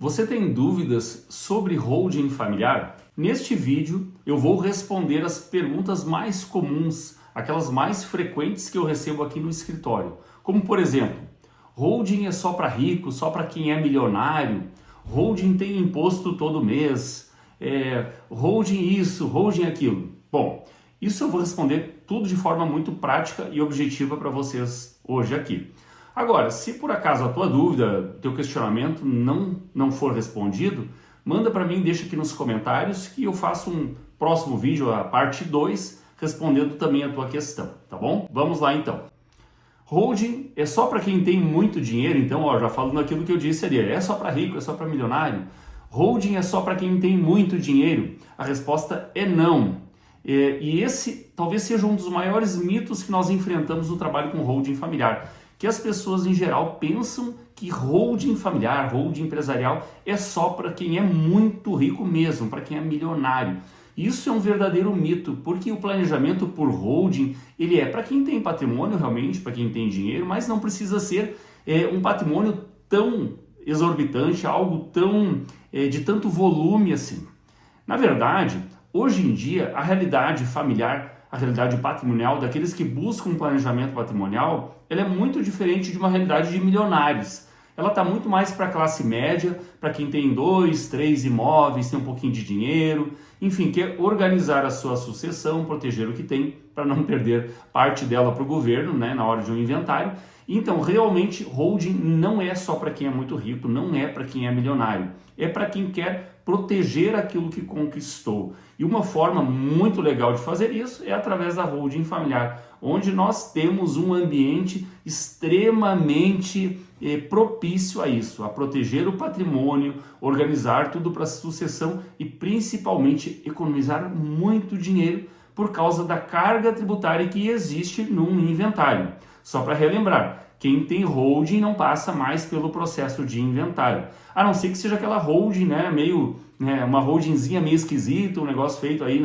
Você tem dúvidas sobre holding familiar? Neste vídeo eu vou responder as perguntas mais comuns, aquelas mais frequentes que eu recebo aqui no escritório. Como por exemplo, holding é só para rico, só para quem é milionário? Holding tem imposto todo mês? Holding isso, holding aquilo? Bom, isso eu vou responder tudo de forma muito prática e objetiva para vocês hoje aqui. Agora, se por acaso a tua dúvida, teu questionamento não for respondido, manda para mim, deixa aqui nos comentários que eu faço um próximo vídeo, a parte 2, respondendo também a tua questão, tá bom? Vamos lá então. Holding é só para quem tem muito dinheiro, então, já falando aquilo que eu disse ali, é só para rico, é só para milionário? Holding é só para quem tem muito dinheiro? A resposta é não. E esse talvez seja um dos maiores mitos que nós enfrentamos no trabalho com holding familiar, que as pessoas em geral pensam que holding familiar, holding empresarial é só para quem é muito rico mesmo, para quem é milionário. Isso é um verdadeiro mito, porque o planejamento por holding, ele é para quem tem patrimônio realmente, para quem tem dinheiro, mas não precisa ser um patrimônio tão exorbitante, algo tão de tanto volume assim. Na verdade, hoje em dia, a realidade familiar, a realidade patrimonial daqueles que buscam um planejamento patrimonial, ela é muito diferente de uma realidade de milionários. Ela está muito mais para a classe média, para quem tem 2, 3 imóveis, tem um pouquinho de dinheiro, enfim, quer organizar a sua sucessão, proteger o que tem, para não perder parte dela para o governo, né, na hora de um inventário. Então, realmente, holding não é só para quem é muito rico, não é para quem é milionário. É para quem quer proteger aquilo que conquistou. E uma forma muito legal de fazer isso é através da holding familiar, onde nós temos um ambiente extremamente propício a isso, a proteger o patrimônio, organizar tudo para a sucessão e principalmente economizar muito dinheiro por causa da carga tributária que existe num inventário. Só para relembrar, quem tem holding não passa mais pelo processo de inventário, a não ser que seja aquela holding, uma holdingzinha meio esquisita, um negócio feito aí,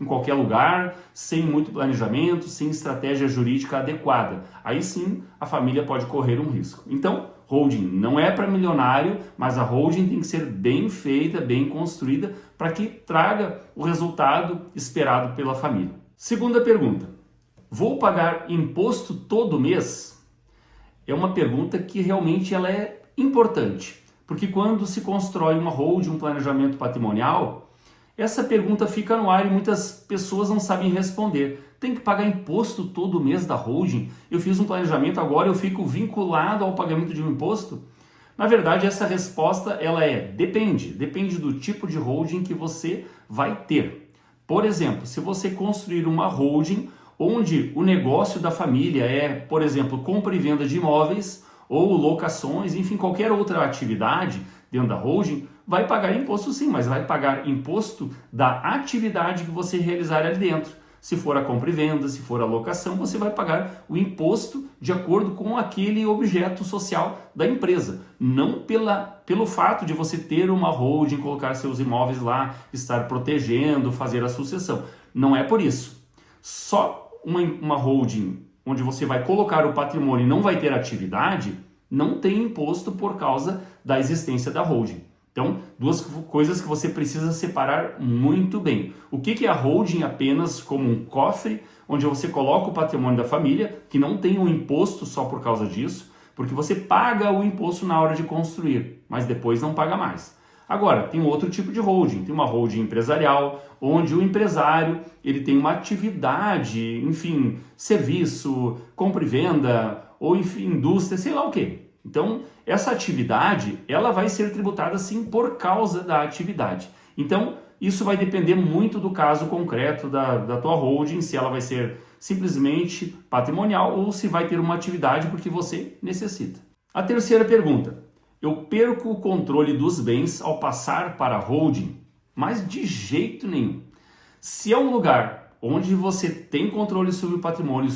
em qualquer lugar, sem muito planejamento, sem estratégia jurídica adequada. Aí sim, a família pode correr um risco. Então, holding não é para milionário, mas a holding tem que ser bem feita, bem construída, para que traga o resultado esperado pela família. Segunda pergunta, vou pagar imposto todo mês? É uma pergunta que realmente ela é importante, porque quando se constrói uma holding, um planejamento patrimonial, essa pergunta fica no ar e muitas pessoas não sabem responder. Tem que pagar imposto todo mês da holding? Eu fiz um planejamento agora, eu fico vinculado ao pagamento de um imposto? Na verdade, essa resposta ela depende do tipo de holding que você vai ter. Por exemplo, se você construir uma holding onde o negócio da família é, por exemplo, compra e venda de imóveis ou locações, enfim, qualquer outra atividade dentro da holding, vai pagar imposto sim, mas vai pagar imposto da atividade que você realizar ali dentro. Se for a compra e venda, se for a locação, você vai pagar o imposto de acordo com aquele objeto social da empresa, não pelo fato de você ter uma holding, colocar seus imóveis lá, estar protegendo, fazer a sucessão. Não é por isso. Só uma holding onde você vai colocar o patrimônio e não vai ter atividade, não tem imposto por causa da existência da holding. Então, duas coisas que você precisa separar muito bem. O que é a holding apenas como um cofre, onde você coloca o patrimônio da família, que não tem um imposto só por causa disso, porque você paga o imposto na hora de construir, mas depois não paga mais. Agora, tem outro tipo de holding, tem uma holding empresarial, onde o empresário ele tem uma atividade, enfim, serviço, compra e venda, ou enfim, indústria, sei lá o quê. Então, essa atividade, ela vai ser tributada sim por causa da atividade. Então, isso vai depender muito do caso concreto da tua holding, se ela vai ser simplesmente patrimonial ou se vai ter uma atividade porque você necessita. A terceira pergunta. Eu perco o controle dos bens ao passar para a holding? Mas de jeito nenhum. Se é um lugar onde você tem controle sobre o patrimônio,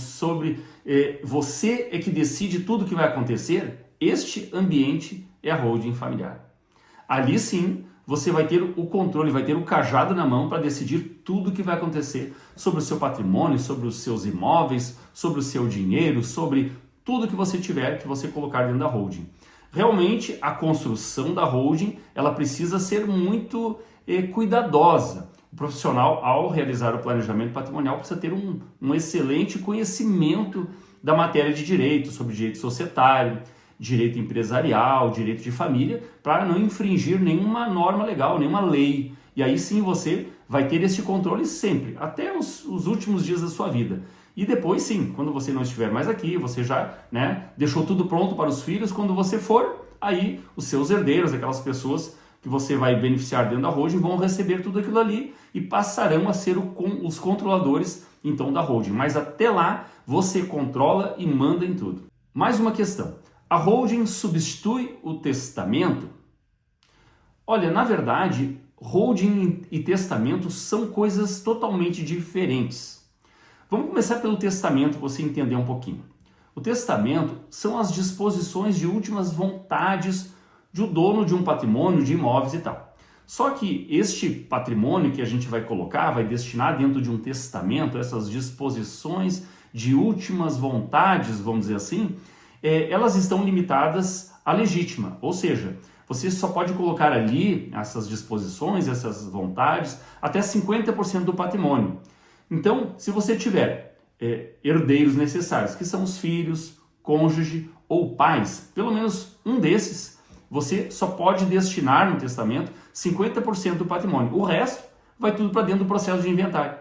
você é que decide tudo o que vai acontecer, este ambiente é a holding familiar. Ali sim, você vai ter o controle, vai ter o cajado na mão para decidir tudo o que vai acontecer sobre o seu patrimônio, sobre os seus imóveis, sobre o seu dinheiro, sobre tudo que você tiver que você colocar dentro da holding. Realmente, a construção da holding, ela precisa ser muito cuidadosa. O profissional, ao realizar o planejamento patrimonial, precisa ter um excelente conhecimento da matéria de direito, sobre direito societário, direito empresarial, direito de família, para não infringir nenhuma norma legal, nenhuma lei. E aí sim você vai ter esse controle sempre, até os últimos dias da sua vida. E depois sim, quando você não estiver mais aqui, você já deixou tudo pronto para os filhos, quando você for, aí os seus herdeiros, aquelas pessoas que você vai beneficiar dentro da holding, vão receber tudo aquilo ali e passarão a ser os controladores então da holding. Mas até lá, você controla e manda em tudo. Mais uma questão. A holding substitui o testamento? Olha, na verdade, holding e testamento são coisas totalmente diferentes. Vamos começar pelo testamento, para você entender um pouquinho. O testamento são as disposições de últimas vontades do dono de um patrimônio, de imóveis e tal. Só que este patrimônio que a gente vai colocar, vai destinar dentro de um testamento, essas disposições de últimas vontades, vamos dizer assim, elas estão limitadas à legítima, ou seja, você só pode colocar ali essas disposições, essas vontades, até 50% do patrimônio. Então, se você tiver herdeiros necessários, que são os filhos, cônjuge ou pais, pelo menos um desses, você só pode destinar no testamento 50% do patrimônio. O resto vai tudo para dentro do processo de inventário.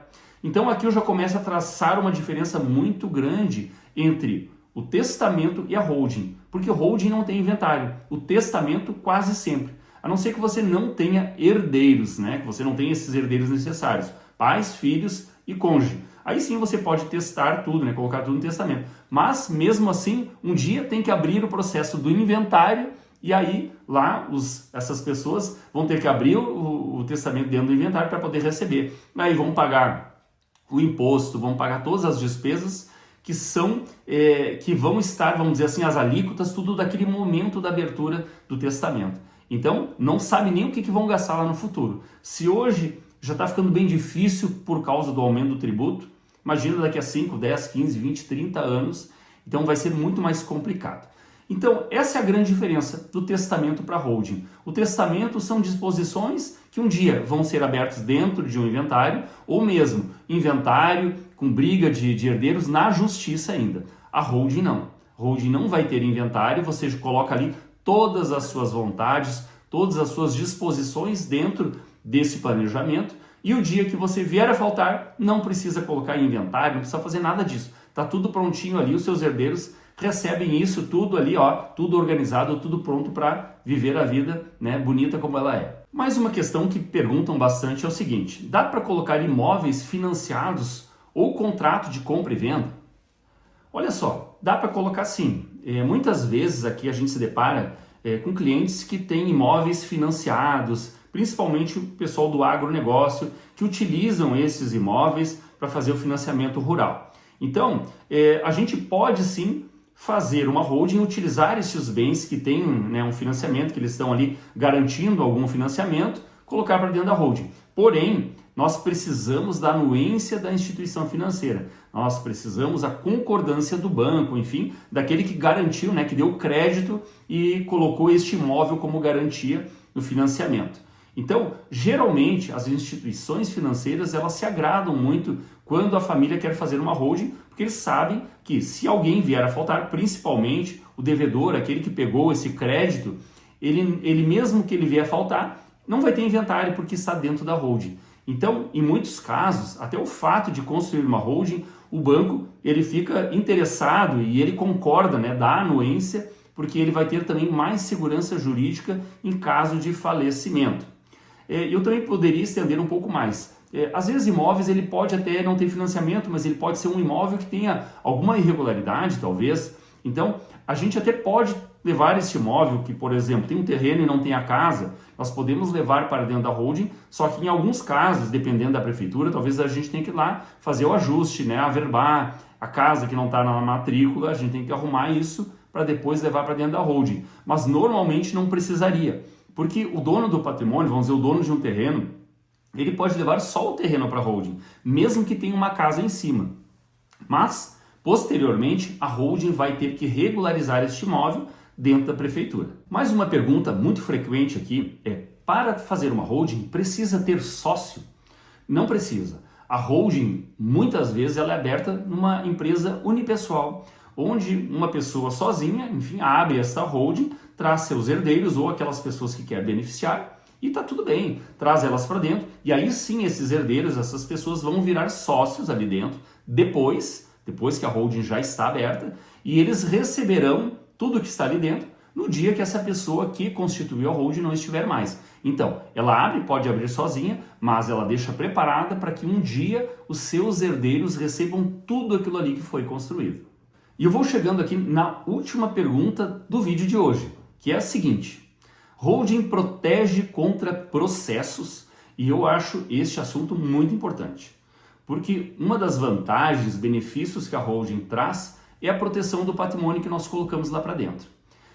Então aqui eu já começo a traçar uma diferença muito grande entre o testamento e a holding, porque o holding não tem inventário, o testamento quase sempre, a não ser que você não tenha herdeiros, que você não tenha esses herdeiros necessários, pais, filhos e cônjuge. Aí sim você pode testar tudo, colocar tudo no testamento, mas mesmo assim, um dia tem que abrir o processo do inventário e aí lá essas pessoas vão ter que abrir o testamento dentro do inventário para poder receber. Aí vão pagar o imposto, vão pagar todas as despesas que vão estar, vamos dizer assim, as alíquotas, tudo daquele momento da abertura do testamento. Então, não sabe nem o que vão gastar lá no futuro. Se hoje já está ficando bem difícil por causa do aumento do tributo, imagina daqui a 5, 10, 15, 20, 30 anos, então vai ser muito mais complicado. Então, essa é a grande diferença do testamento para a holding. O testamento são disposições que um dia vão ser abertas dentro de um inventário, ou mesmo inventário com briga de herdeiros na justiça ainda. A holding não. A holding não vai ter inventário, você coloca ali todas as suas vontades, todas as suas disposições dentro desse planejamento, e o dia que você vier a faltar, não precisa colocar em inventário, não precisa fazer nada disso. Está tudo prontinho ali, os seus herdeiros recebem isso tudo ali, tudo organizado, tudo pronto para viver a vida, bonita como ela é. Mais uma questão que perguntam bastante é o seguinte: dá para colocar imóveis financiados ou contrato de compra e venda? Olha só, dá para colocar sim. Muitas vezes aqui a gente se depara com clientes que têm imóveis financiados, principalmente o pessoal do agronegócio, que utilizam esses imóveis para fazer o financiamento rural. Então, a gente pode sim fazer uma holding, utilizar esses bens que têm um financiamento, que eles estão ali garantindo algum financiamento, colocar para dentro da holding. Porém, nós precisamos da anuência da instituição financeira, nós precisamos da concordância do banco, enfim, daquele que garantiu, que deu crédito e colocou este imóvel como garantia no financiamento. Então, geralmente, as instituições financeiras, elas se agradam muito quando a família quer fazer uma holding, porque eles sabem que se alguém vier a faltar, principalmente o devedor, aquele que pegou esse crédito, ele mesmo que ele vier a faltar, não vai ter inventário porque está dentro da holding. Então, em muitos casos, até o fato de construir uma holding, o banco ele fica interessado e ele concorda, da anuência, porque ele vai ter também mais segurança jurídica em caso de falecimento. Eu também poderia estender um pouco mais. Às vezes imóveis ele pode até não ter financiamento, mas ele pode ser um imóvel que tenha alguma irregularidade, talvez. Então, a gente até pode levar esse imóvel que, por exemplo, tem um terreno e não tem a casa, nós podemos levar para dentro da holding, só que em alguns casos, dependendo da prefeitura, talvez a gente tenha que ir lá fazer o ajuste, averbar a casa que não está na matrícula, a gente tem que arrumar isso para depois levar para dentro da holding. Mas normalmente não precisaria, porque o dono do patrimônio, vamos dizer, o dono de um terreno, ele pode levar só o terreno para a holding, mesmo que tenha uma casa em cima. Mas, posteriormente, a holding vai ter que regularizar este imóvel, dentro da prefeitura. Mais uma pergunta muito frequente aqui é: para fazer uma holding precisa ter sócio? Não precisa. A holding muitas vezes ela é aberta numa empresa unipessoal, onde uma pessoa sozinha, enfim, abre esta holding, traz seus herdeiros ou aquelas pessoas que quer beneficiar e tá tudo bem, traz elas para dentro e aí sim esses herdeiros, essas pessoas vão virar sócios ali dentro depois que a holding já está aberta e eles receberão tudo que está ali dentro no dia que essa pessoa que constituiu a holding não estiver mais. Então, ela abre, pode abrir sozinha, mas ela deixa preparada para que um dia os seus herdeiros recebam tudo aquilo ali que foi construído. E eu vou chegando aqui na última pergunta do vídeo de hoje, que é a seguinte: holding protege contra processos? E eu acho este assunto muito importante, porque uma das vantagens, benefícios que a holding traz é a proteção do patrimônio que nós colocamos lá para dentro.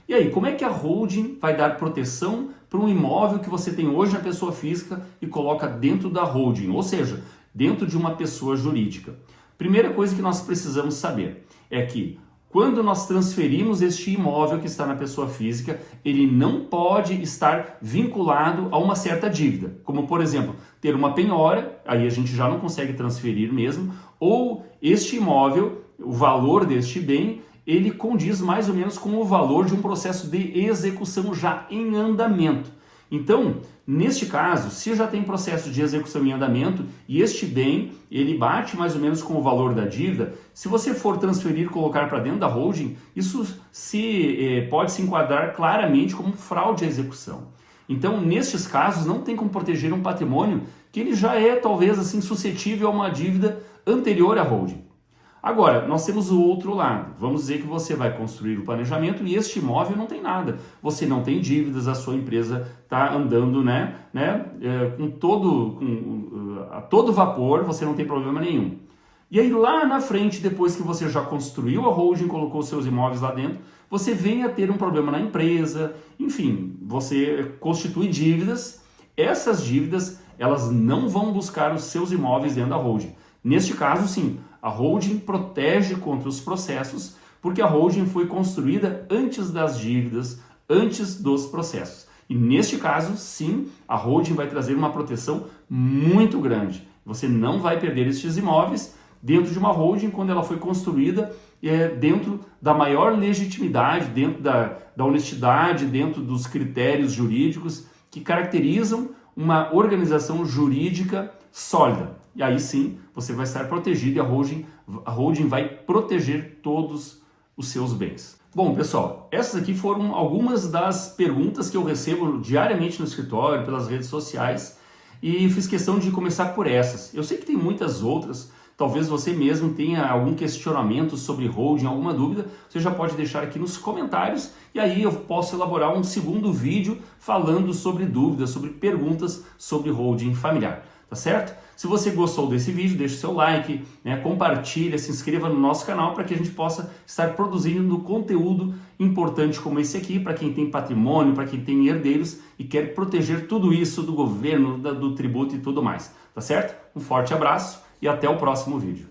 E aí, como é que a holding vai dar proteção para um imóvel que você tem hoje na pessoa física e coloca dentro da holding, ou seja, dentro de uma pessoa jurídica? Primeira coisa que nós precisamos saber é que quando nós transferimos este imóvel que está na pessoa física, ele não pode estar vinculado a uma certa dívida, como por exemplo, ter uma penhora, aí a gente já não consegue transferir mesmo, ou este imóvel, o valor deste bem, ele condiz mais ou menos com o valor de um processo de execução já em andamento. Então, neste caso, se já tem processo de execução em andamento e este bem, ele bate mais ou menos com o valor da dívida, se você for transferir e colocar para dentro da holding, isso pode se enquadrar claramente como fraude à execução. Então, nestes casos, não tem como proteger um patrimônio que ele já é, talvez, assim, suscetível a uma dívida anterior à holding. Agora, nós temos o outro lado. Vamos dizer que você vai construir o planejamento e este imóvel não tem nada. Você não tem dívidas, a sua empresa está andando a todo vapor, você não tem problema nenhum. E aí lá na frente, depois que você já construiu a holding, colocou seus imóveis lá dentro, você vem a ter um problema na empresa, enfim, você constitui dívidas. Essas dívidas, elas não vão buscar os seus imóveis dentro da holding. Neste caso, sim, a holding protege contra os processos, porque a holding foi construída antes das dívidas, antes dos processos. E neste caso, sim, a holding vai trazer uma proteção muito grande. Você não vai perder estes imóveis dentro de uma holding quando ela foi construída dentro da maior legitimidade, dentro da honestidade, dentro dos critérios jurídicos que caracterizam uma organização jurídica sólida. E aí sim, você vai estar protegido e a holding vai proteger todos os seus bens. Bom, pessoal, essas aqui foram algumas das perguntas que eu recebo diariamente no escritório, pelas redes sociais, e fiz questão de começar por essas. Eu sei que tem muitas outras, talvez você mesmo tenha algum questionamento sobre holding, alguma dúvida, você já pode deixar aqui nos comentários e aí eu posso elaborar um segundo vídeo falando sobre dúvidas, sobre perguntas sobre holding familiar, tá certo? Se você gostou desse vídeo, deixe seu like, compartilha, se inscreva no nosso canal para que a gente possa estar produzindo conteúdo importante como esse aqui, para quem tem patrimônio, para quem tem herdeiros e quer proteger tudo isso do governo, do tributo e tudo mais, tá certo? Um forte abraço e até o próximo vídeo.